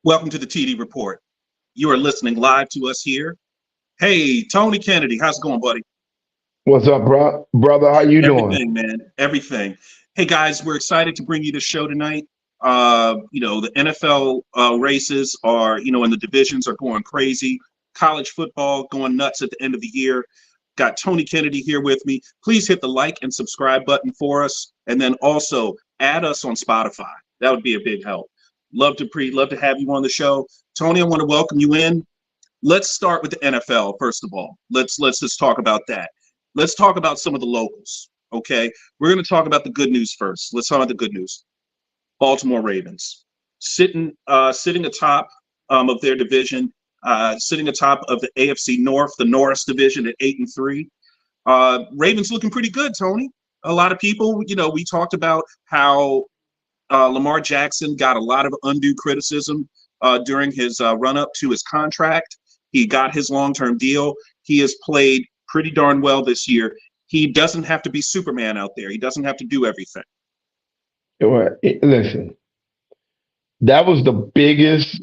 Welcome to the TD Report. You are listening live to us here. Hey, Tony Kennedy, how's it going, buddy? What's up, bro? Brother? How you doing? Everything, man. Everything. Hey, guys, we're excited to bring you the show tonight. The NFL races are, and the divisions are going crazy. College football going nuts at the end of the year. Got Tony Kennedy here with me. Please hit the like and subscribe button for us, and then also add us on Spotify. That would be a big help. Love to have you on the show, Tony. I want to welcome you in. Let's start with the NFL first of all. Let's just talk about that. Let's talk about some of the locals. Okay, we're going to talk about the good news first. Let's talk about the good news. Baltimore Ravens sitting atop of their division, sitting atop of the AFC North, the Norris division at 8-3. Ravens looking pretty good, Tony. A lot of people, we talked about how Lamar Jackson got a lot of undue criticism during his run-up to his contract. He got his long-term deal. He has played pretty darn well this year. He doesn't have to be Superman out there. He doesn't have to do everything. Listen, that was the biggest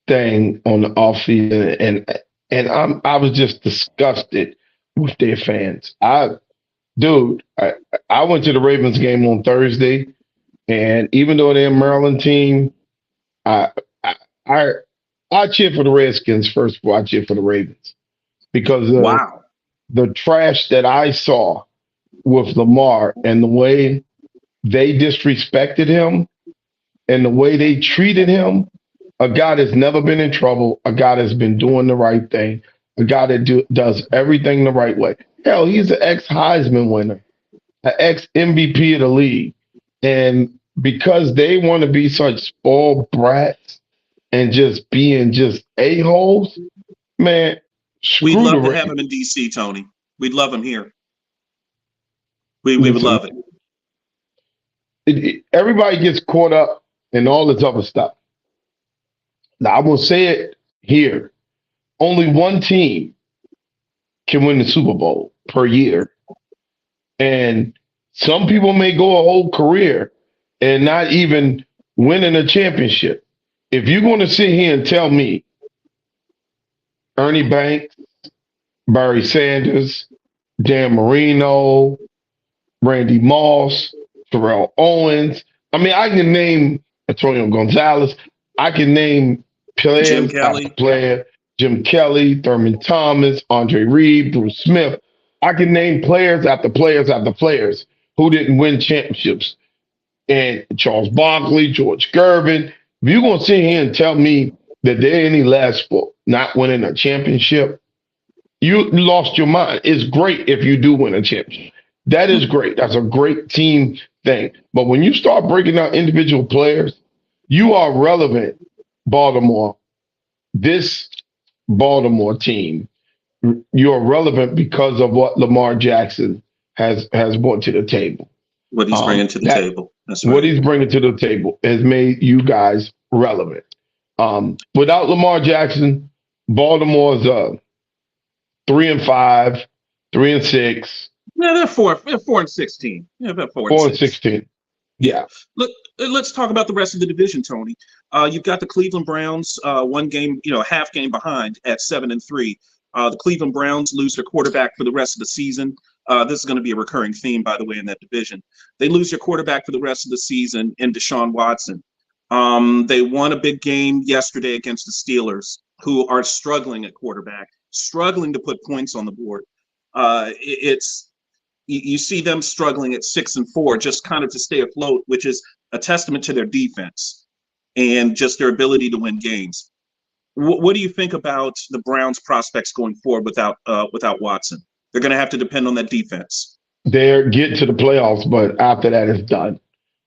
thing on the offseason, and I was just disgusted with their fans. I went to the Ravens game on Thursday, and even though they're a Maryland team, I cheer for the Redskins first before I cheer for the Ravens because of the trash that I saw with Lamar and the way they disrespected him and the way they treated him. A guy that's never been in trouble, a guy that's been doing the right thing, a guy that does everything the right way. Hell, he's an ex-Heisman winner, an ex-MVP of the league. And because they want to be such spoiled brats and just being just a-holes, man, we'd love to have him in D.C., Tony. We'd love him here. We would love it. Everybody gets caught up in all this other stuff. Now, I will say it here. Only one team can win the Super Bowl per year. And some people may go a whole career and not even winning a championship. If you're going to sit here and tell me Ernie Banks, Barry Sanders, Dan Marino, Randy Moss, Terrell Owens. I mean, I can name Antonio Gonzalez. I can name players after player. Jim Kelly, Thurman Thomas, Andre Reed, Bruce Smith. I can name players after players after players who didn't win championships. And Charles Barkley, George Gervin. If you're going to sit here and tell me that they're any less for not winning a championship, you lost your mind. It's great if you do win a championship. That is great. That's a great team thing. But when you start breaking out individual players, you are relevant, Baltimore. This Baltimore team, you're relevant because of what Lamar Jackson has brought to the table. What he's bringing to the table. That's right. What he's bringing to the table has made you guys relevant. Without Lamar Jackson, Baltimore's 3-5, 3-6. Yeah, they're 4-16. Yeah, about 4-16. Yeah. Look, let's talk about the rest of the division, Tony. You've got the Cleveland Browns, one game, half game behind at 7-3. The Cleveland Browns lose their quarterback for the rest of the season. This is going to be a recurring theme, by the way, in that division. They lose their quarterback for the rest of the season in Deshaun Watson. They won a big game yesterday against the Steelers, who are struggling at quarterback, struggling to put points on the board. You see them struggling at 6-4, just kind of to stay afloat, which is a testament to their defense and just their ability to win games. What do you think about the Browns' prospects going forward without Watson? They're going to have to depend on that defense. They're getting to the playoffs, but after that, it's done.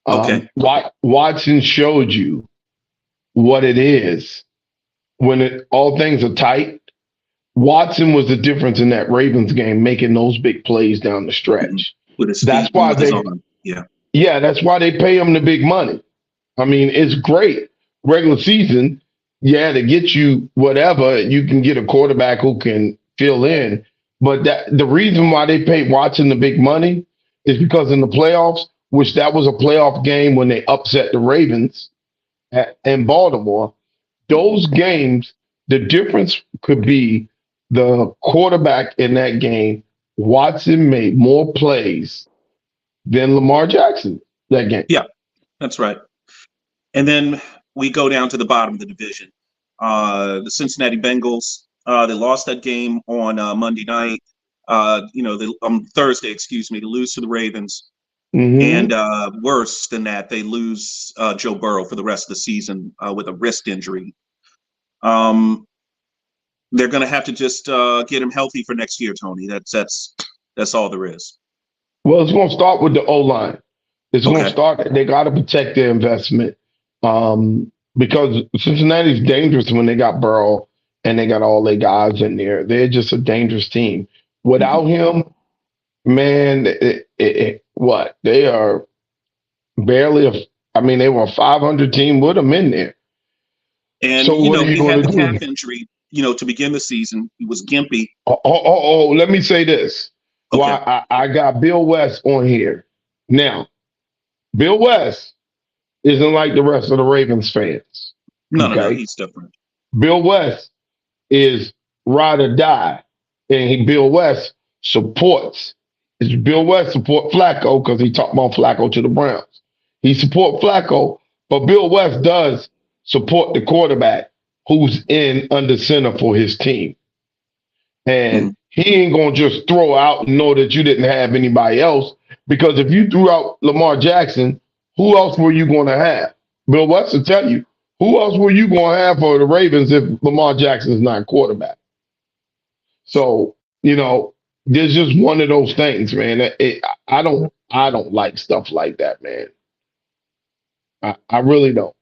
Okay. Watson showed you what it is when all things are tight. Watson was the difference in that Ravens game, making those big plays down the stretch. That's why that's why they pay him the big money. I mean, it's great. Regular season, to get you whatever, you can get a quarterback who can fill in. But the reason why they pay Watson the big money is because in the playoffs, which that was a playoff game when they upset the Ravens in Baltimore. Those games, the difference could be the quarterback in that game. Watson made more plays than Lamar Jackson that game. Yeah, that's right. And then we go down to the bottom of the division. The Cincinnati Bengals, they lost that game on Monday night. Thursday, to lose to the Ravens. Mm-hmm. And worse than that, they lose Joe Burrow for the rest of the season with a wrist injury. They're going to have to just get him healthy for next year, Tony. That's all there is. Well, it's going to start with the O-line. It's going to Okay. start. They got to protect their investment because Cincinnati's dangerous when they got Burrow and they got all their guys in there. They're just a dangerous team. Without him, man, what? They are barely they were a 500 team with him in there. And, So what are you he had going the to do? calf injury, to begin the season. He was gimpy. Let me say this. Okay. Why I got Bill West on here. Now, Bill West isn't like the rest of the Ravens fans. No, Okay. he's different. Bill West is ride or die. And Bill West supports. Bill West support Flacco because he talked about Flacco to the Browns. He support Flacco, but Bill West does support the quarterback who's in under center for his team. And he ain't going to just throw out and know that you didn't have anybody else, because if you threw out Lamar Jackson, who else were you going to have? Bill West will tell you, who else were you going to have for the Ravens if Lamar Jackson is not quarterback? So, there's just one of those things, man. I don't like stuff like that, man. I really don't.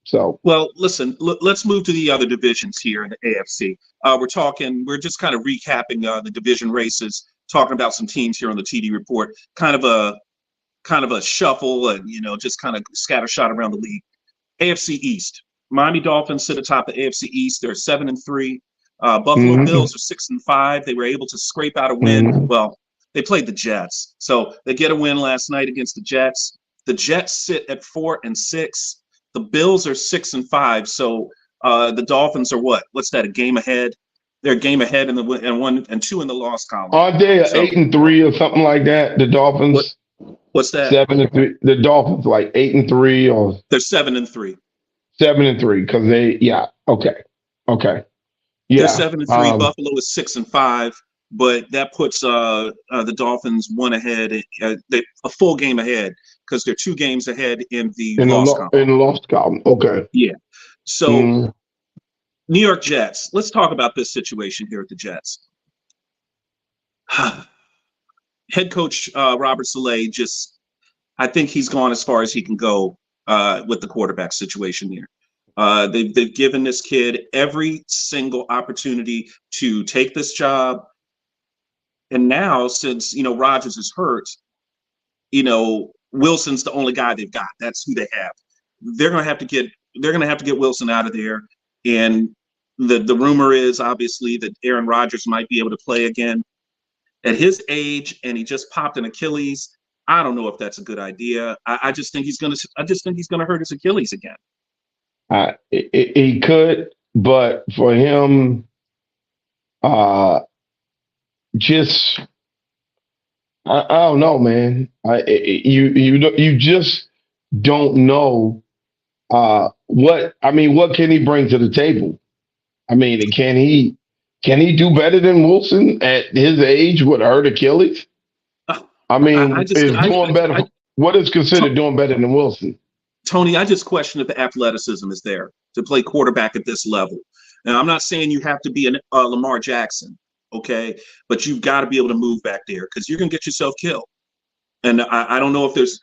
So, well, listen, let's move to the other divisions here in the AFC. We're just kind of recapping the division races, talking about some teams here on the TD Report, kind of a shuffle and, just kind of scattershot around the league. AFC East, Miami Dolphins sit atop the AFC East. They're 7-3. Buffalo Bills are 6-5. They were able to scrape out a win. Well, they played the Jets, so they get a win last night against the Jets. The Jets sit at 4-6. The Bills are 6-5. So the Dolphins are what? What's that? A game ahead? They're a game ahead in the and 1 and 2 in the loss column. Aren't they 8-3 or something like that? The Dolphins. What's that? 7-3. The Dolphins like 8-3 or they're 7-3. 7-3 because okay. Yeah, they're 7-3. Buffalo is 6-5, but that puts the Dolphins one ahead. They a full game ahead because they're 2 games ahead in the loss column. In the loss column, okay. Yeah. So New York Jets. Let's talk about this situation here at the Jets. Head coach Robert Saleh I think he's gone as far as he can go with the quarterback situation here. They've given this kid every single opportunity to take this job. And now, since, Rodgers is hurt, Wilson's the only guy they've got. That's who they have. They're going to have to get Wilson out of there. And the rumor is obviously that Aaron Rodgers might be able to play again at his age, and he just popped an Achilles. I don't know if that's a good idea. I just think he's going to hurt his Achilles again. He could, but for him, I don't know, man. You just don't know what can he bring to the table? Can he do better than Wilson at his age with a hurt Achilles? Doing better. What is considered doing better than Wilson? Tony, I just question if the athleticism is there to play quarterback at this level. Now, I'm not saying you have to be a Lamar Jackson, okay? But you've got to be able to move back there because you're going to get yourself killed. And I don't know if there's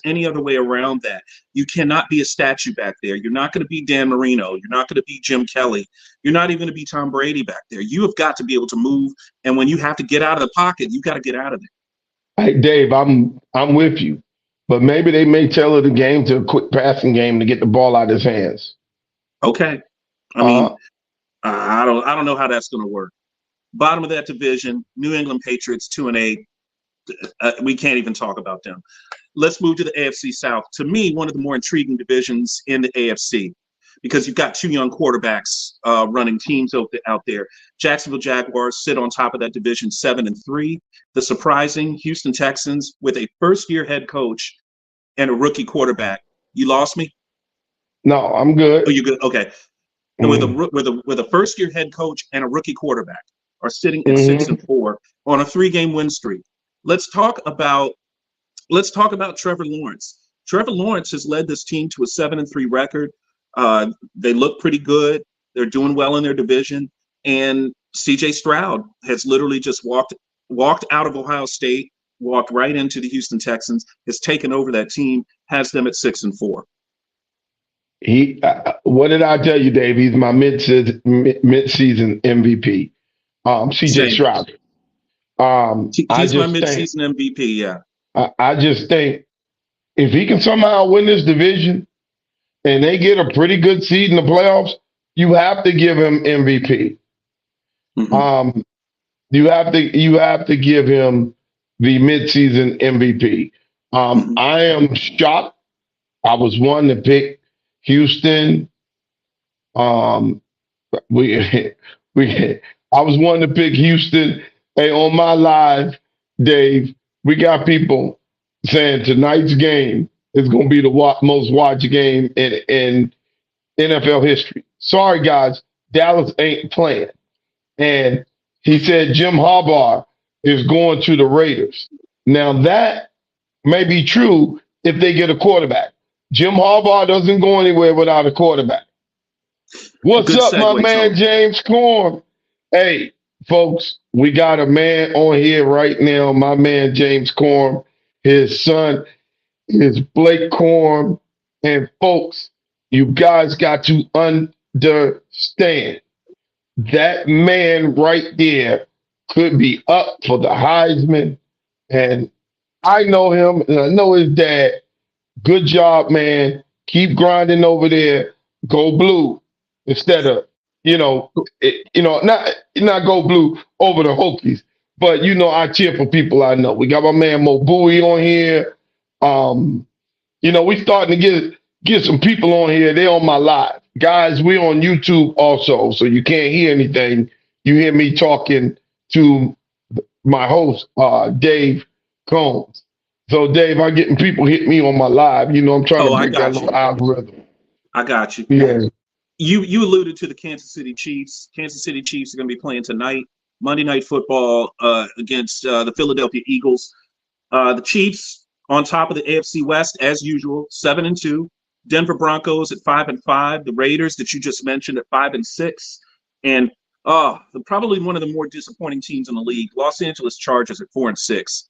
any other way around that. You cannot be a statue back there. You're not going to be Dan Marino. You're not going to be Jim Kelly. You're not even going to be Tom Brady back there. You have got to be able to move. And when you have to get out of the pocket, you've got to get out of there. Hey, Dave, I'm with you. But maybe they may tailor the game to a quick passing game to get the ball out of his hands. Okay. I don't know how that's going to work. Bottom of that division, New England Patriots 2-8. We can't even talk about them. Let's move to the AFC South. To me, one of the more intriguing divisions in the AFC, because you've got two young quarterbacks running teams out there. Jacksonville Jaguars sit on top of that division 7-3. The surprising Houston Texans with a first-year head coach and a rookie quarterback. You lost me? No, I'm good. Oh, you good? Okay. With a first-year head coach and a rookie quarterback are sitting at 6-4 on a 3-game win streak. Let's talk about Trevor Lawrence. Trevor Lawrence has led this team to a 7-3 record. They look pretty good. They're doing well in their division. And C.J. Stroud has literally just walked out of Ohio State, walked right into the Houston Texans, has taken over that team, has them at 6-4. He, what did I tell you, Dave? He's my mid-season MVP. C.J. Stroud. He's my mid-season MVP. Yeah. I just think if he can somehow win this division and they get a pretty good seed in the playoffs, you have to give him MVP. Mm-hmm. You have to give him the midseason MVP. I am shocked. I was one to pick Houston. I was one to pick Houston. Hey, on my live, Dave, we got people saying tonight's game is going to be the most watched game in NFL history. Sorry, guys, Dallas ain't playing. And he said Jim Harbaugh is going to the Raiders. Now, that may be true if they get a quarterback. Jim Harbaugh doesn't go anywhere without a quarterback. What's Good up, segue, my man, Tony. James Corn? Hey, folks, we got a man on here right now, my man, James Corn. His son is Blake Corn. And, folks, you guys got to understand that man right there could be up for the Heisman. And I know him, and I know his dad. Good job, man. Keep grinding over there. Go blue instead of, not go blue over the Hokies. But, I cheer for people I know. We got my man Mo Bowie on here. We starting to get some people on here. They're on my live. Guys, we're on YouTube also, so you can't hear anything. You hear me talking to my host, Dave Combs. So, Dave, I'm getting people hit me on my live. I'm trying to break that little algorithm. I got you. Yeah. You alluded to the Kansas City Chiefs. Kansas City Chiefs are going to be playing tonight, Monday Night Football against the Philadelphia Eagles. The Chiefs on top of the AFC West, as usual, 7-2. Denver Broncos at 5-5. The Raiders that you just mentioned at 5-6. And probably one of the more disappointing teams in the league, Los Angeles Chargers at 4-6.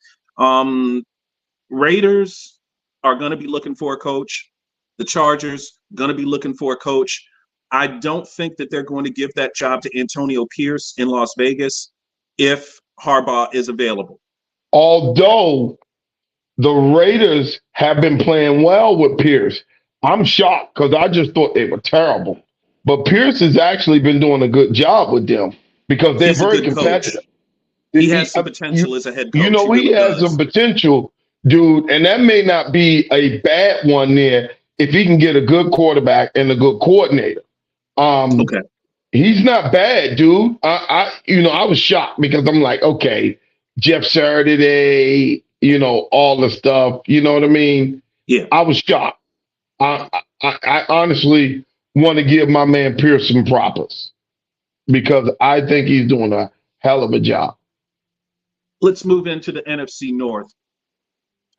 Raiders are going to be looking for a coach. The Chargers going to be looking for a coach. I don't think that they're going to give that job to Antonio Pierce in Las Vegas if Harbaugh is available. Although the Raiders have been playing well with Pierce. I'm shocked because I just thought they were terrible. But Pierce has actually been doing a good job with them because they're very competitive. He has some potential as a head coach. He really has some potential, dude, and that may not be a bad one there if he can get a good quarterback and a good coordinator. Okay. He's not bad, dude. I was shocked because I'm like, okay, Jeff Saturday, all the stuff, you know what I mean? Yeah. I was shocked. I honestly want to give my man Pierce some props because I think he's doing a hell of a job. Let's move into the NFC North.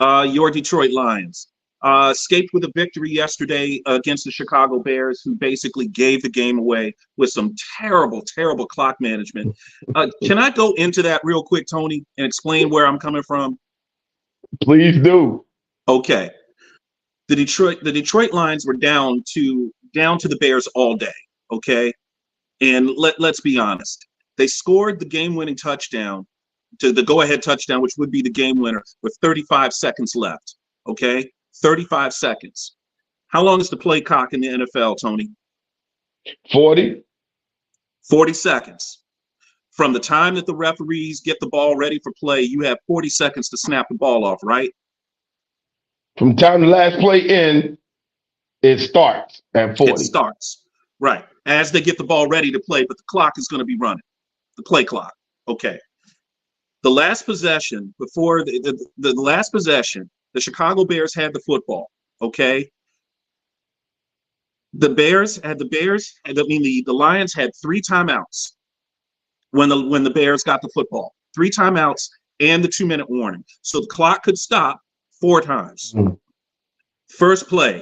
Your Detroit Lions escaped with a victory yesterday against the Chicago Bears, who basically gave the game away with some terrible, terrible clock management. Can I go into that real quick, Tony, and explain where I'm coming from? Please do. Okay. The Detroit Lions were down to the Bears all day, okay? And let's be honest. They scored the game-winning touchdown, to the go-ahead touchdown, which would be the game winner, with 35 seconds left, okay? 35 seconds. How long is the play clock in the NFL, Tony? 40. 40 seconds. From the time that the referees get the ball ready for play, you have 40 seconds to snap the ball off, right? From time the last play in, it starts at 40. It starts, right, as they get the ball ready to play, but the clock is going to be running, the play clock. Okay. The last possession, before the last possession, the Chicago Bears had the football, okay? The Lions had 3 timeouts when the Bears got the football. 3 timeouts and the 2-minute warning. So the clock could stop 4 times. Mm. First play,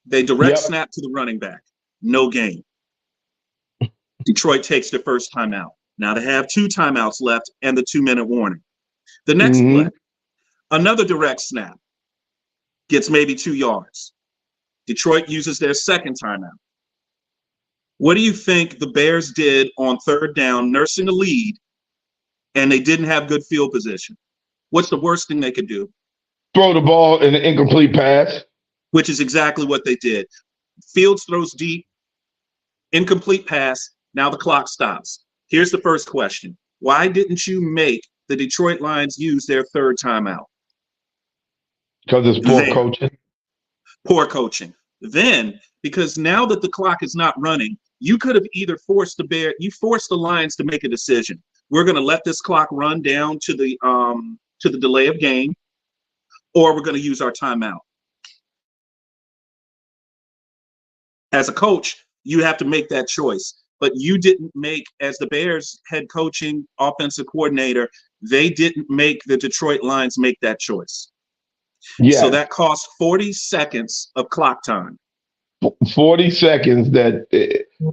they direct snap to the running back. No gain. Detroit takes their first timeout. Now they have 2 timeouts left and the 2-minute warning. The next play, another direct snap. Gets maybe 2 yards. Detroit uses their second timeout. What do you think the Bears did on 3rd down, nursing a lead, and they didn't have good field position? What's the worst thing they could do? Throw the ball in an incomplete pass. Which is exactly what they did. Fields throws deep, incomplete pass. Now the clock stops. Here's the first question. Why didn't you make the Detroit Lions use their 3rd timeout? Because it's poor coaching. Poor coaching. Then, because now that the clock is not running, you could have either forced the Lions to make a decision. We're going to let this clock run down to the delay of game, or we're going to use our timeout. As a coach, you have to make that choice. But you didn't make, as the Bears head coaching offensive coordinator, they didn't make the Detroit Lions make that choice. Yeah. So that cost 40 seconds of clock time. 40 seconds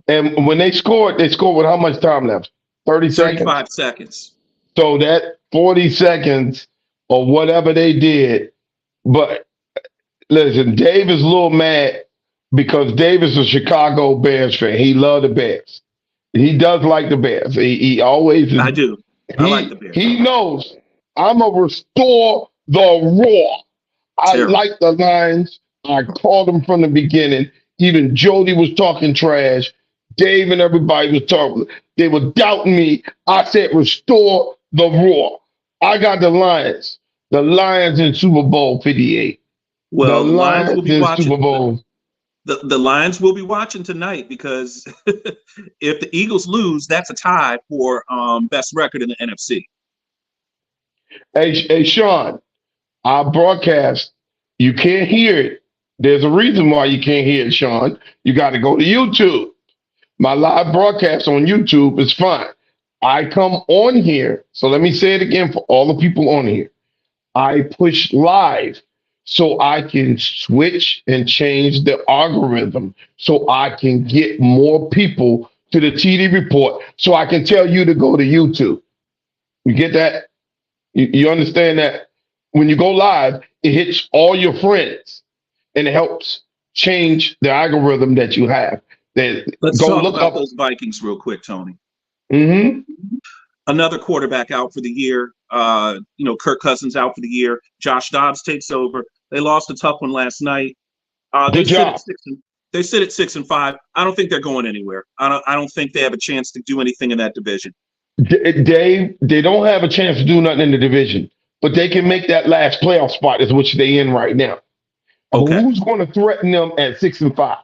and when they scored with how much time left? 30 seconds? 35 seconds. So that 40 seconds or whatever they did, but listen, Dave is a little mad because Dave is a Chicago Bears fan. He loves the Bears. He does like the Bears. He always is. I do. I like the Bears. He knows I'm a restore the raw. I like the Lions. I called them from the beginning. Even Jody was talking trash. Dave and everybody was talking. They were doubting me. I said, restore the raw. I got the Lions. The Lions in Super Bowl 58. Well, the Lions will be watching Super Bowl. The Lions will be watching tonight because if the Eagles lose, that's a tie for best record in the NFC. Hey, Sean, our broadcast, you can't hear it. There's a reason why you can't hear it, Sean. You got to go to YouTube. My live broadcast on YouTube is fine. I come on here. So let me say it again for all the people on here. I push live so I can switch and change the algorithm so I can get more people to the TD Report so I can tell you to go to YouTube. You get that? You understand that? When you go live, it hits all your friends and it helps change the algorithm that you have. Let's talk about those Vikings real quick, Tony. Mm-hmm. Another quarterback out for the year. Kirk Cousins out for the year. Josh Dobbs takes over. They lost a tough one last night. They sit at 6-5. I don't think they're going anywhere. I don't think they have a chance to do anything in that division. They don't have a chance to do nothing in the division, but they can make that last playoff spot, is which they in right now. Okay. Who's going to threaten them at 6-5?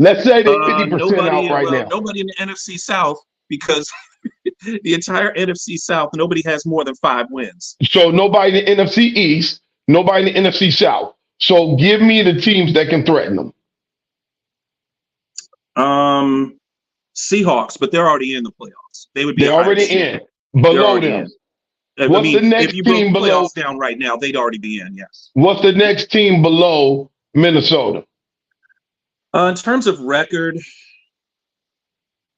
Let's say they're 50% out right now. Nobody in the NFC South, because the entire NFC South, nobody has more than 5 wins. So nobody in the NFC East, nobody in the NFC South. So give me the teams that can threaten them. Seahawks, but they're already in the playoffs. They're already in. Below them. What's the next team below? Playoffs down right now, they'd already be in. Yes. What's the next team below Minnesota? In terms of record,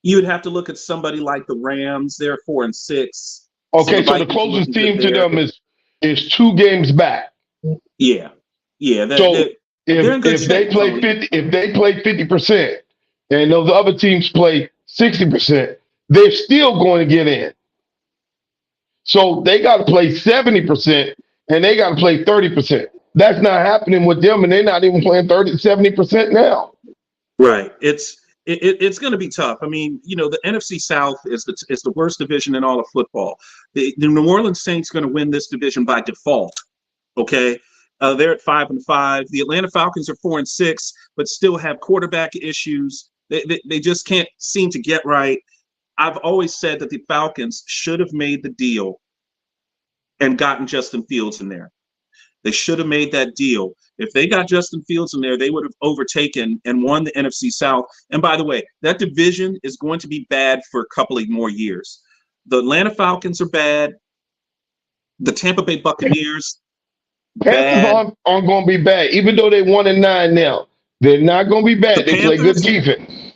you would have to look at somebody like the Rams. They're 4-6. Okay, so the closest team to them is 2 games back. Yeah. So if they play 50% and those other teams play 60%, they're still going to get in. So they got to play 70% and they got to play 30%. That's not happening with them, and they're not even playing 70% now. Right. It's it's going to be tough. I mean, the NFC South is the worst division in all of football. The New Orleans Saints going to win this division by default. Okay, they're at 5-5. The Atlanta Falcons are 4-6, but still have quarterback issues. They just can't seem to get right. I've always said that the Falcons should have made the deal and gotten Justin Fields in there. They should have made that deal. If they got Justin Fields in there, they would have overtaken and won the NFC South. And by the way, that division is going to be bad for a couple of more years. The Atlanta Falcons are bad. The Tampa Bay Buccaneers, Panthers aren't going to be bad, even though they 1-9 now. They're not going to be bad. They play good defense.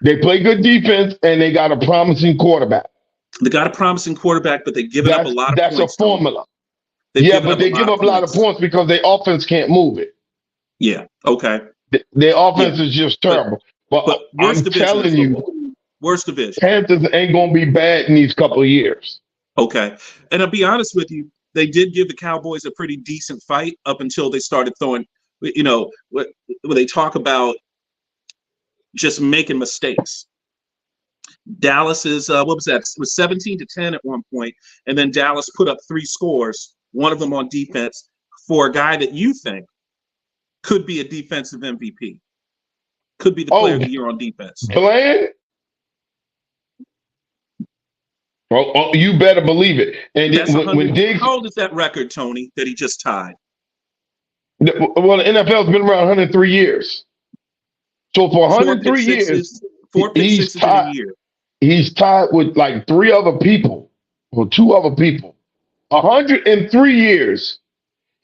They play good defense, and they got a promising quarterback. They got a promising quarterback, but they give up a lot of points. That's a formula. But they give up a lot of points because their offense can't move it. Yeah. Okay. Their offense is just terrible. But I'm telling you, worst division. Panthers ain't going to be bad in these couple of years. Okay. And I'll be honest with you, they did give the Cowboys a pretty decent fight up until they started throwing, when they talk about just making mistakes. Dallas is, what was that? It was 17-10 at one point, and then Dallas put up 3 scores, one of them on defense, for a guy that you think could be a defensive MVP, could be the player of the year on defense. Bland? Well, you better believe it. And when Diggs, how old is that record, Tony, that he just tied? Well, the NFL's been around 103 years. So for 103 years, 4 pick sixes in a year. He's tied with like 3 other people or 2 other people. 103 years,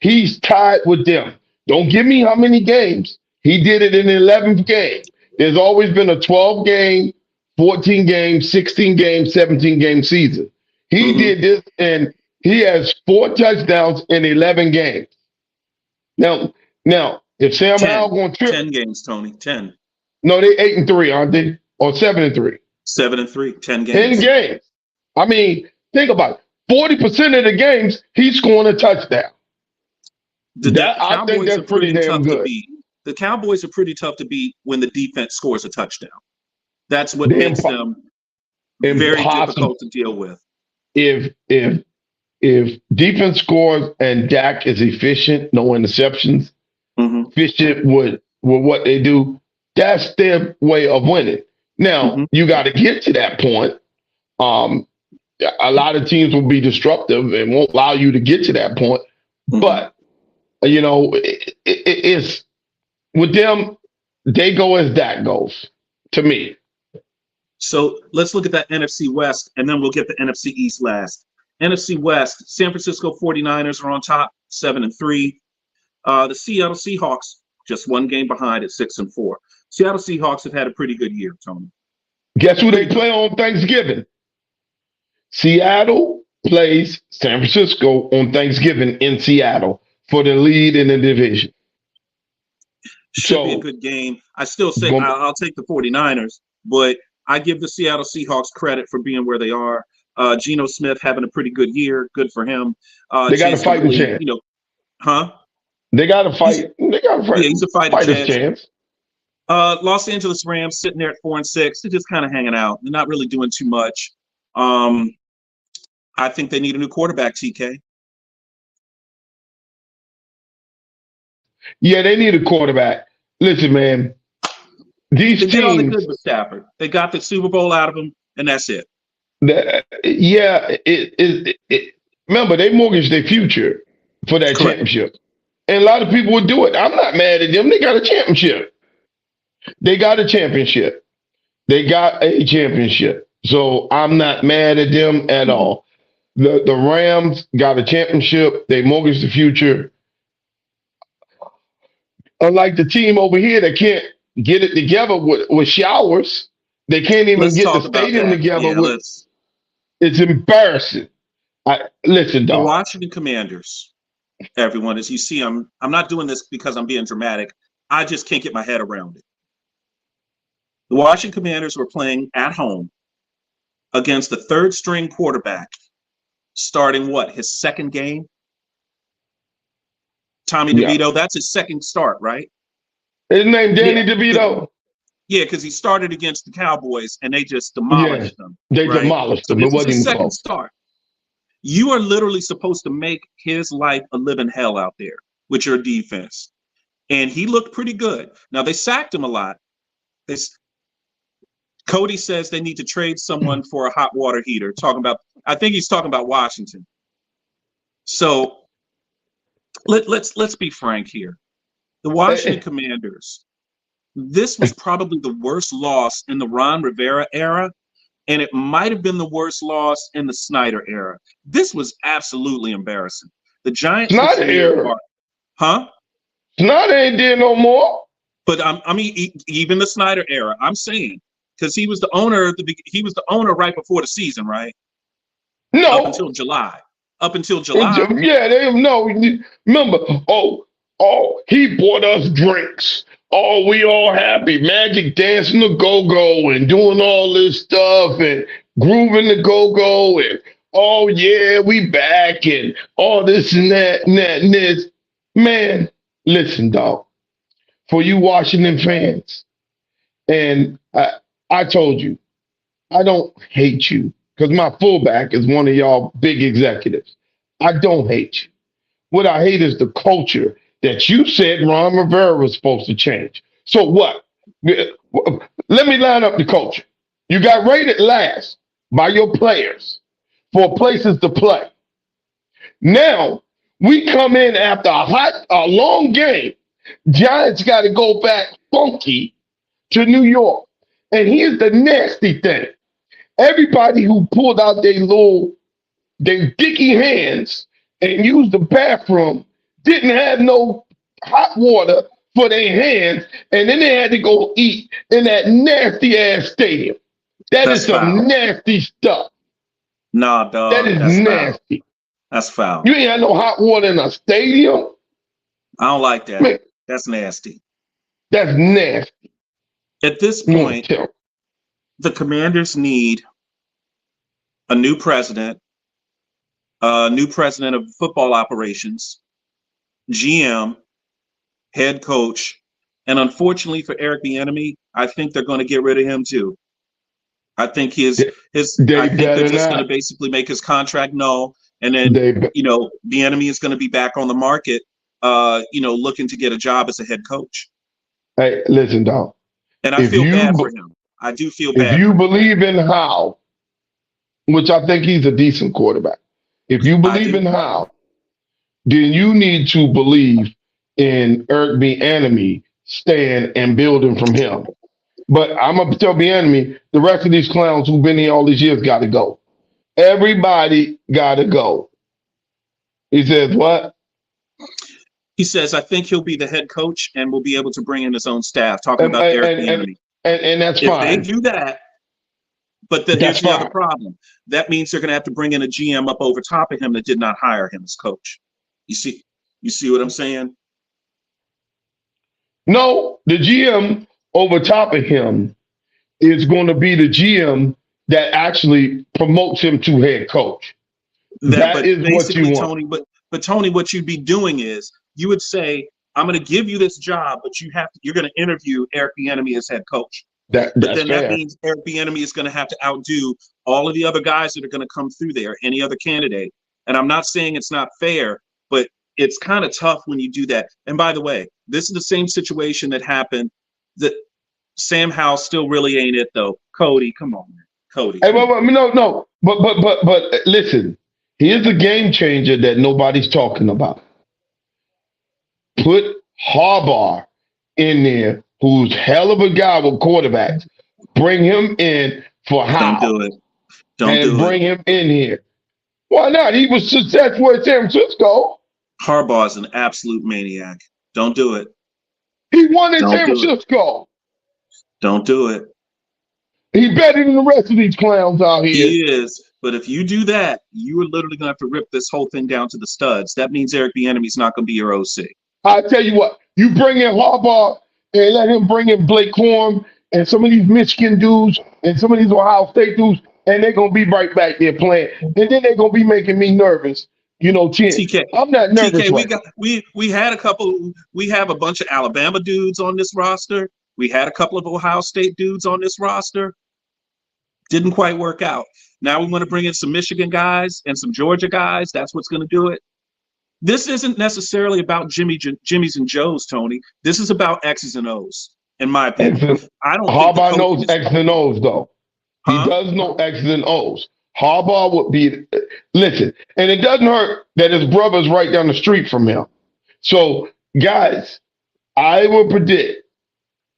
he's tied with them. Don't give me how many games. He did it in the 11th game. There's always been a 12-game, 14-game, 16-game, 17-game season. He did this, and he has 4 touchdowns in 11 games. Now, if Sam Howell going to trip, 10 games, Tony, 10. No, they 8-3, aren't they? Or 7-3? 7-3, 10 games. 10 games. I mean, think about it. 40% of the games, he's scoring a touchdown. I think that's pretty damn good. The Cowboys are pretty tough to beat when the defense scores a touchdown. That's what makes them very difficult to deal with. If defense scores and Dak is efficient, no interceptions, efficient with what they do, that's their way of winning. Now, you got to get to that point. A lot of teams will be disruptive and won't allow you to get to that point. But, it's with them, they go as Dak goes, to me. So let's look at that NFC West, and then we'll get the NFC East last. NFC West, San Francisco 49ers are on top, 7-3. The Seattle Seahawks, just 1 game behind at 6-4. Seattle Seahawks have had a pretty good year, Tony. Guess who they play on Thanksgiving? Seattle plays San Francisco on Thanksgiving in Seattle for the lead in the division. Should be a good game. I still say I'll take the 49ers, but I give the Seattle Seahawks credit for being where they are. Geno Smith having a pretty good year. Good for him. They got a fighting chance. They got to fight. Yeah, he's a fighting chance. Los Angeles Rams sitting there at 4-6. They're just kind of hanging out. They're not really doing too much. I think they need a new quarterback, TK. Yeah, they need a quarterback. Listen, man, these teams. They did all they could with Stafford. They got the Super Bowl out of him, and that's it. Remember, they mortgaged their future for that championship. And a lot of people would do it. I'm not mad at them. They got a championship. So I'm not mad at them at all. The Rams got a championship. They mortgaged the future. Unlike the team over here that can't get it together with showers. They can't even get the stadium together. It's embarrassing. Listen, dog. The Washington Commanders, everyone, as you see, I'm not doing this because I'm being dramatic. I just can't get my head around it. The Washington Commanders were playing at home against the 3rd-string quarterback, starting his 2nd game? Tommy DeVito, that's his 2nd start, right? His name Danny DeVito. Yeah, because he started against the Cowboys and they just Yeah, demolished them. they Right. demolished So them. It this was wasn't his even second close. start. You are literally supposed to make his life a living hell out there with your defense. And he looked pretty good. Now they sacked him a lot. Cody says they need to trade someone for a hot water heater. I think he's talking about Washington. So let's be frank here. The Washington Commanders, this was probably the worst loss in the Ron Rivera era, and it might have been the worst loss in the Snyder era. This was absolutely embarrassing. The Giants, Snyder era. Huh? Snyder ain't there no more. But I mean, even the Snyder era. I'm saying because he was the owner. He was the owner right before the season, right? No. Up until July. Yeah, they no. Remember? Oh, he bought us drinks. Oh, we all happy. Magic dancing the go-go and doing all this stuff and grooving the go-go and oh yeah, we back and all this and that and that and this. Man, listen, dog. For you Washington fans, and I told you, I don't hate you because my fullback is one of y'all big executives. I don't hate you. What I hate is the culture that you said Ron Rivera was supposed to change. So what? Let me line up the culture. You got rated last by your players for places to play. Now we come in after a long game. Giants got to go back funky to New York. And here's the nasty thing. Everybody who pulled out their dicky hands and used the bathroom didn't have no hot water for their hands, and then they had to go eat in that nasty ass stadium. That's some foul. Nasty stuff. Nah, dog. That is nasty. Foul. That's foul. You ain't had no hot water in a stadium. I don't like that. Man, that's nasty. That's nasty. At this point, the Commanders need a new president of football operations, GM, head coach, and unfortunately for Eric Bieniemy, I think they're going to get rid of him too. I think they're just going to basically make his contract null, and then Bieniemy is going to be back on the market, looking to get a job as a head coach. Hey, listen, dog. And I feel bad for him. I do feel bad. If you believe in Howe, which I think he's a decent quarterback, if you believe in Howe, then you need to believe in Eric Bieniemy staying and building from him. But I'm going to tell Bieniemy, the rest of these clowns who've been here all these years got to go. Everybody got to go. He says what? He says, I think he'll be the head coach and will be able to bring in his own staff, talking about Eric Bieniemy. And that's fine. If they do that, but then here's the other problem. That means they're going to have to bring in a GM up over top of him that did not hire him as coach. You see what I'm saying? No, the GM over top of him is going to be the GM that actually promotes him to head coach. That is what you want. Tony, but Tony, what you'd be doing is you would say, I'm going to give you this job, but you're going to interview Eric Bieniemy as head coach. That means Eric Bieniemy is going to have to outdo all of the other guys that are going to come through there, any other candidate. And I'm not saying it's not fair, but it's kind of tough when you do that. And by the way, this is the same situation that happened. That Sam Howell still really ain't it though. Cody, come on, man. Cody. Hey, no. But listen, here's a game changer that nobody's talking about. Put Harbaugh in there, who's hell of a guy with quarterbacks. Bring him in for Howell. Don't do it. Don't bring him in here. Why not? He was successful at San Francisco. Harbaugh is an absolute maniac. Don't do it. He won in San Francisco. Don't do it. He's better than the rest of these clowns out here. He is. But if you do that, you are literally going to have to rip this whole thing down to the studs. That means Eric Bieniemy's not going to be your OC. I tell you what, you bring in Harbaugh and let him bring in Blake Corum and some of these Michigan dudes and some of these Ohio State dudes, and they're going to be right back there playing. And then they're going to be making me nervous. Chin. TK, I'm not nervous. TK, we have a bunch of Alabama dudes on this roster. We had a couple of Ohio State dudes on this roster. Didn't quite work out. Now we want to bring in some Michigan guys and some Georgia guys. That's what's going to do it. This isn't necessarily about Jimmys and Joes, Tony. This is about X's and O's, in my opinion. I don't. Harbaugh knows X's and O's, though. Huh? He does know X's and O's. Harbaugh would be, listen, and it doesn't hurt that his brother's right down the street from him. So, guys, I will predict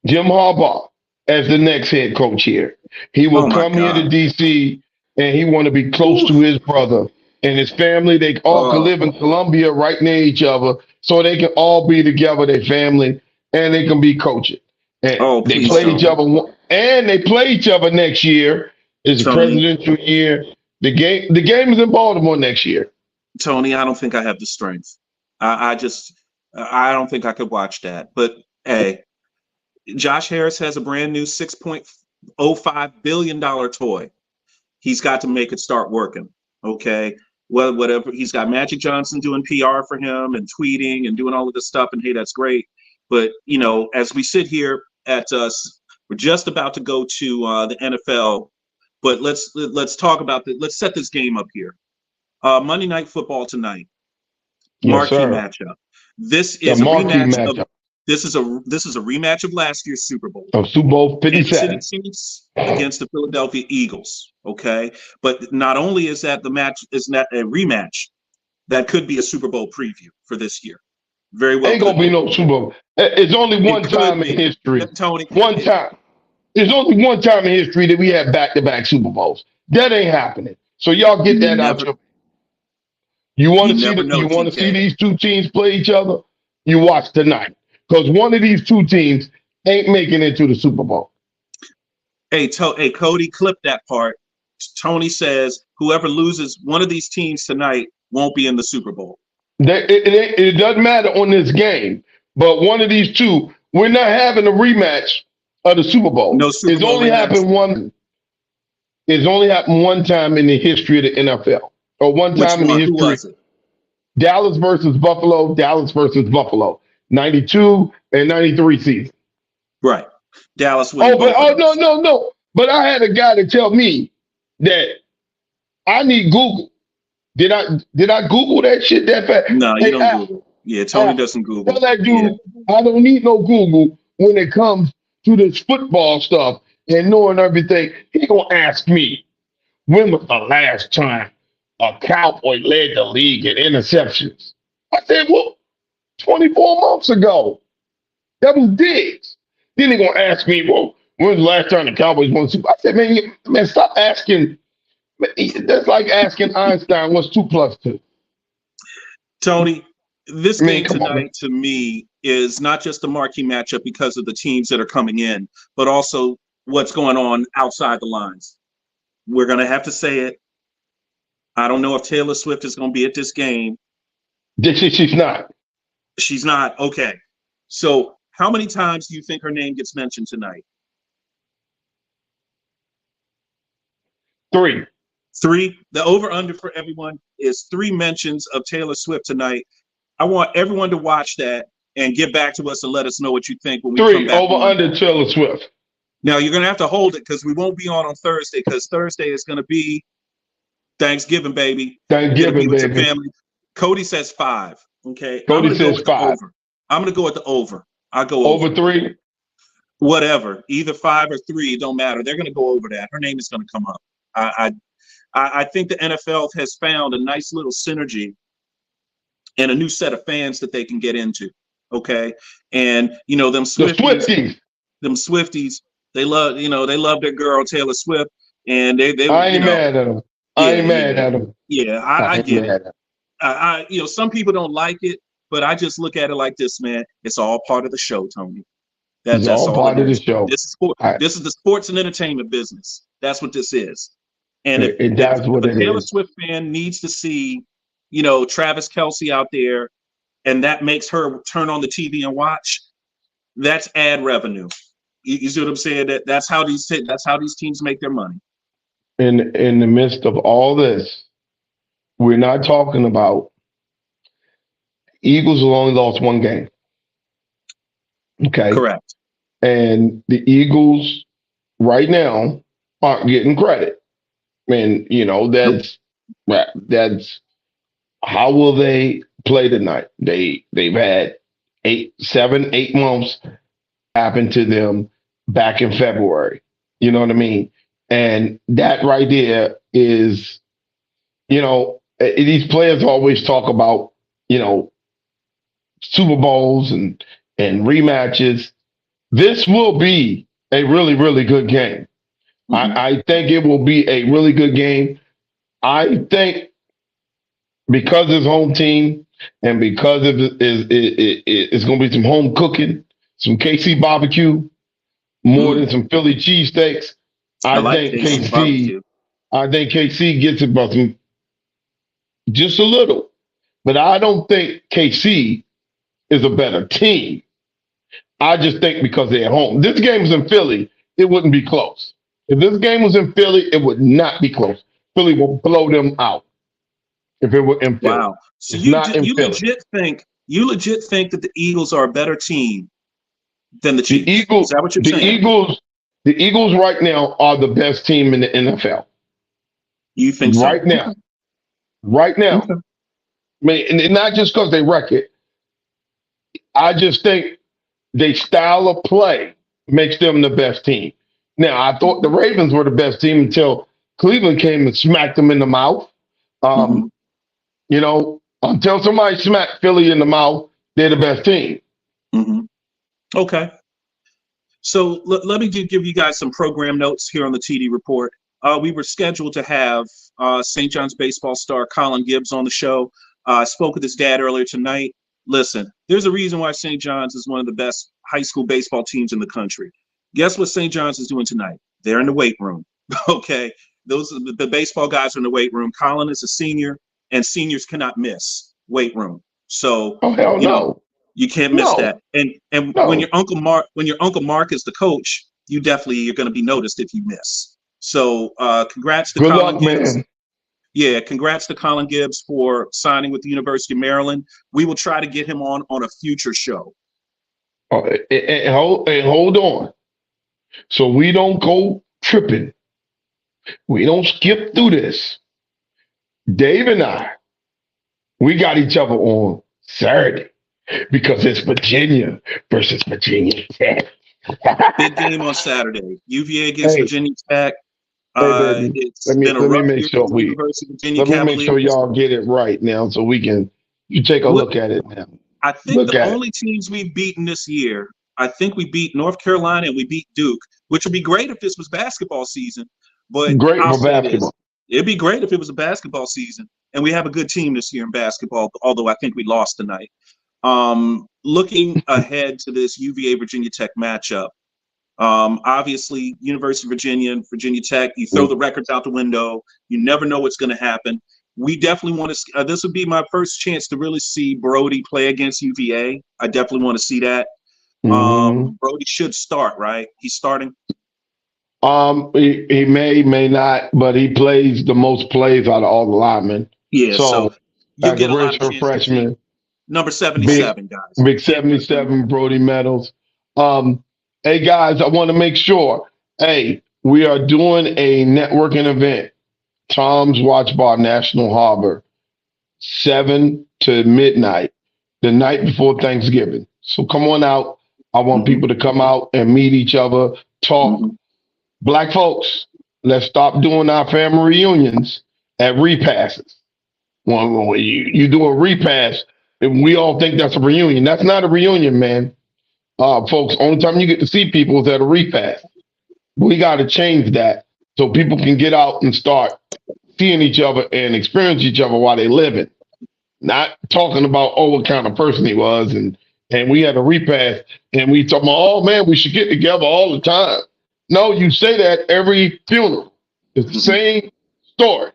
Jim Harbaugh as the next head coach here. He will come here to D.C., and he want to be close to his brother and his family. They all can live in Columbia right near each other, so they can all be together, their family, and they can be coaching. And they play each other, and they play each other next year. It's a presidential year. The game is in Baltimore next year. Tony, I don't think I have the strength. I don't think I could watch that. But hey, Josh Harris has a brand new $6.05 billion toy. He's got to make it start working. Okay. Well, whatever. He's got Magic Johnson doing PR for him and tweeting and doing all of this stuff. And hey, that's great. But, as we sit here we're just about to go to the NFL. But let's talk about let's set this game up here. Monday Night Football tonight. Marquee matchup. This is a rematch. This is a rematch of last year's Super Bowl. Of Super Bowl 57. Kansas City Chiefs against the Philadelphia Eagles. Okay, but not only is that the match, is that a rematch, that could be a Super Bowl preview for this year. Very well. Ain't gonna be no Super Bowl. It's only one time in history. Tony. One time. There's only one time in history that we had back-to-back Super Bowls. That ain't happening. So y'all get that out. You want to see these two teams play each other? You watch tonight, because one of these two teams ain't making it to the Super Bowl. Hey, Cody, clip that part. Tony says whoever loses one of these teams tonight won't be in the Super Bowl. It doesn't matter on this game, but one of these two, we're not having a rematch of the Super Bowl. No Super it's Bowl only happened one. It's only happened one time in the history of the NFL, or one time in the history. Who was it? Dallas versus Buffalo. 92 and 93 season. Right. Dallas. No. But I had a guy to tell me that I need Google. Did I Google that shit that fast? No, you don't Google. Yeah, Tony doesn't Google. Tell that dude I don't need no Google when it comes to this football stuff and knowing everything. He gonna ask me, when was the last time a Cowboy led the league in interceptions? I said, well, 24 months ago. That was Diggs. Then he gonna ask me, well, when was the last time the Cowboys won the Super Bowl? I said, man, stop asking. That's like asking Einstein what's 2 + 2. Tony, this game tonight to me is not just a marquee matchup because of the teams that are coming in, but also what's going on outside the lines. We're going to have to say it. I don't know if Taylor Swift is going to be at this game. She's not. She's not. Okay. So how many times do you think her name gets mentioned tonight? 3. 3. The over-under for everyone is 3 mentions of Taylor Swift tonight. I want everyone to watch that and get back to us and let us know what you think when we 3 come back. over-under Taylor Swift. Now, you're going to have to hold it because we won't be on Thursday, because Thursday is going to be Thanksgiving, baby. Thanksgiving, baby. Your family. Cody says 5. Okay. Cody says 5. I'm going to go with the over. I'll go over 3. Whatever. Either 5 or 3. It don't matter. They're going to go over that. Her name is going to come up. I think the NFL has found a nice little synergy and a new set of fans that they can get into. Okay. And, them Swifties, they love their girl, Taylor Swift. And they I ain't mad at them. I ain't mad at them. Yeah, I get it. Some people don't like it, but I just look at it like this, man. It's all part of the show, Tony. That's all part of the show. This is sport. Right. This is the sports and entertainment business. That's what this is. And if a Taylor Swift fan needs to see, Travis Kelce out there, and that makes her turn on the TV and watch, that's ad revenue. You see what I'm saying? That's how these teams make their money. In the midst of all this, we're not talking about Eagles have only lost 1 game. Okay. Correct. And the Eagles right now aren't getting credit. And that's how will they play tonight? They've had 8 months happen to them back in February. You know what I mean? And that right there is, these players always talk about, Super Bowls and rematches. This will be a really, really good game. I think it will be a really good game. I think because it's home team and because it's going to be some home cooking, some KC barbecue, more than some Philly cheesesteaks. I like think KC barbecue. I think KC gets it by just a little, but I don't think KC is a better team. I just think because they're at home. This game is in Philly, it wouldn't be close. If this game was in Philly, it would not be close. Philly will blow them out if it were in Philly. Wow. So it's you legit think that the Eagles are a better team than the Chiefs? Is that what you're saying? The Eagles right now are the best team in the NFL. You think so? Right now. Right now. Okay. I mean, and not just because they wreck it. I just think their style of play makes them the best team. Now, I thought the Ravens were the best team until Cleveland came and smacked them in the mouth. Until somebody smacked Philly in the mouth, they're the best team. Okay. So let me give you guys some program notes here on the TD Report. We were scheduled to have St. John's baseball star Colin Gibbs on the show. I spoke with his dad earlier tonight. Listen, there's a reason why St. John's is one of the best high school baseball teams in the country. Guess what St. John's is doing tonight? They're in the weight room. Okay. Those are the baseball guys are in the weight room. Colin is a senior, and seniors cannot miss weight room. So you can't miss that. And when your Uncle Mark is the coach, you're going to be noticed if you miss. So congrats to Colin Gibbs. Man. Yeah, congrats to Colin Gibbs for signing with the University of Maryland. We will try to get him on a future show. And hold on. So we don't go tripping. We don't skip through this. Dave and I, we got each other on Saturday because it's Virginia versus Virginia Tech. Big game on Saturday. UVA against Virginia Tech. Let me make sure y'all get it right now so you take a look at it now. I think the only teams we've beaten this year, I think we beat North Carolina and we beat Duke, which would be great if this was basketball season. But great for basketball. It'd be great if it was a basketball season. And we have a good team this year in basketball, although I think we lost tonight. Looking ahead to this UVA Virginia Tech matchup, obviously University of Virginia and Virginia Tech, you throw the records out the window. You never know what's going to happen. We definitely want to, this would be my first chance to really see Brody play against UVA. I definitely want to see that. Brody should start, right? He's starting. He may not, but he plays the most plays out of all the linemen. Yeah, so you get a lot of freshman. Number 77, guys. Big 77, Brody Meadows. Hey, guys, I want to make sure, we are doing a networking event, Tom's Watch Bar National Harbor, 7 to midnight, the night before Thanksgiving. So come on out. I want people to come out and meet each other, talk. Black folks, let's stop doing our family reunions at repasses. When you do a repass, and we all think that's a reunion. That's not a reunion, man. Folks, only time you get to see people is at a repass. We got to change that so people can get out and start seeing each other and experience each other while they living. Not talking about, what kind of person he was, and we had a repass, and we talking about, oh, man, we should get together all the time. No, you say that every funeral. It's the same story.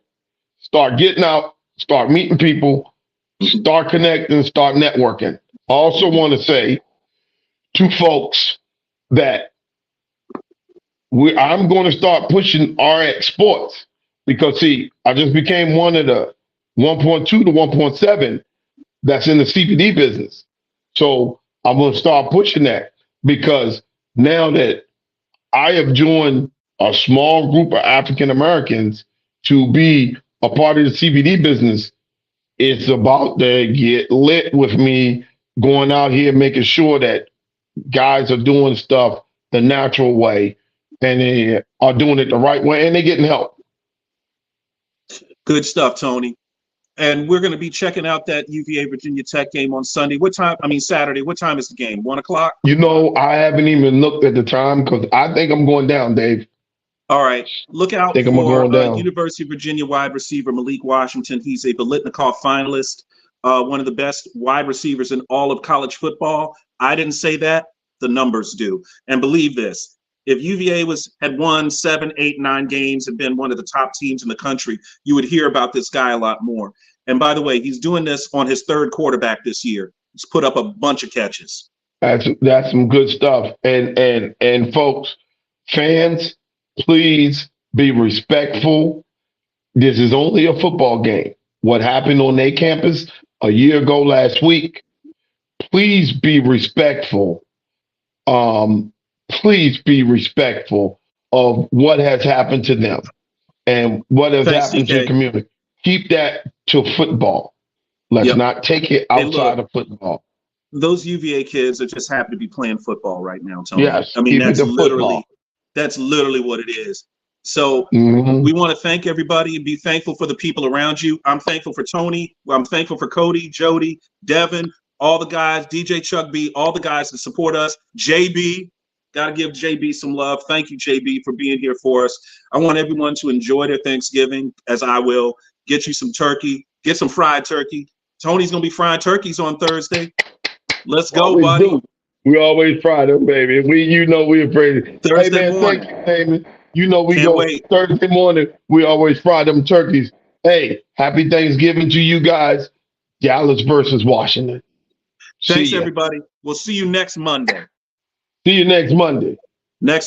Start getting out, start meeting people, start connecting, start networking. I also want to say to folks that I'm going to start pushing RX Sports because, see, I just became one of the 1.2 to 1.7 that's in the CPD business. So I'm going to start pushing that because now that I have joined a small group of African Americans to be a part of the CBD business, it's about to get lit with me going out here making sure that guys are doing stuff the natural way and they are doing it the right way and they're getting help. Good stuff, Tony. And we're going to be checking out that UVA Virginia Tech game on Sunday. Saturday. What time is the game? 1 o'clock? You know, I haven't even looked at the time because I think I'm going down, Dave. All right. Look out I'm for going down. University of Virginia wide receiver Malik Washington. He's a Biletnikoff finalist, one of the best wide receivers in all of college football. I didn't say that. The numbers do. And believe this. If UVA had won 7, 8, 9 games and been one of the top teams in the country, you would hear about this guy a lot more. And by the way, he's doing this on his third quarterback this year. He's put up a bunch of catches. That's some good stuff. And folks, fans, please be respectful. This is only a football game. What happened on their campus a year ago last week, please be respectful. Please be respectful of what has happened to them and what has happened to the community. Keep that to football. Let's not take it outside of football. Those UVA kids are just happy to be playing football right now, Tony. Yes, I mean, that's literally what it is. So we want to thank everybody and be thankful for the people around you. I'm thankful for Tony. I'm thankful for Cody, Jody, Devin, all the guys, DJ Chuck B, all the guys that support us. JB, got to give JB some love. Thank you, JB, for being here for us. I want everyone to enjoy their Thanksgiving, as I will. Get you some turkey. Get some fried turkey. Tony's going to be frying turkeys on Thursday. Let's go, buddy. We always fry them, baby. We're afraid. Thursday morning. Thank you, Damon. We Can't go wait. Thursday morning. We always fry them turkeys. Hey, happy Thanksgiving to you guys. Dallas versus Washington. Thanks, everybody. We'll see you next Monday. See you next Monday. Next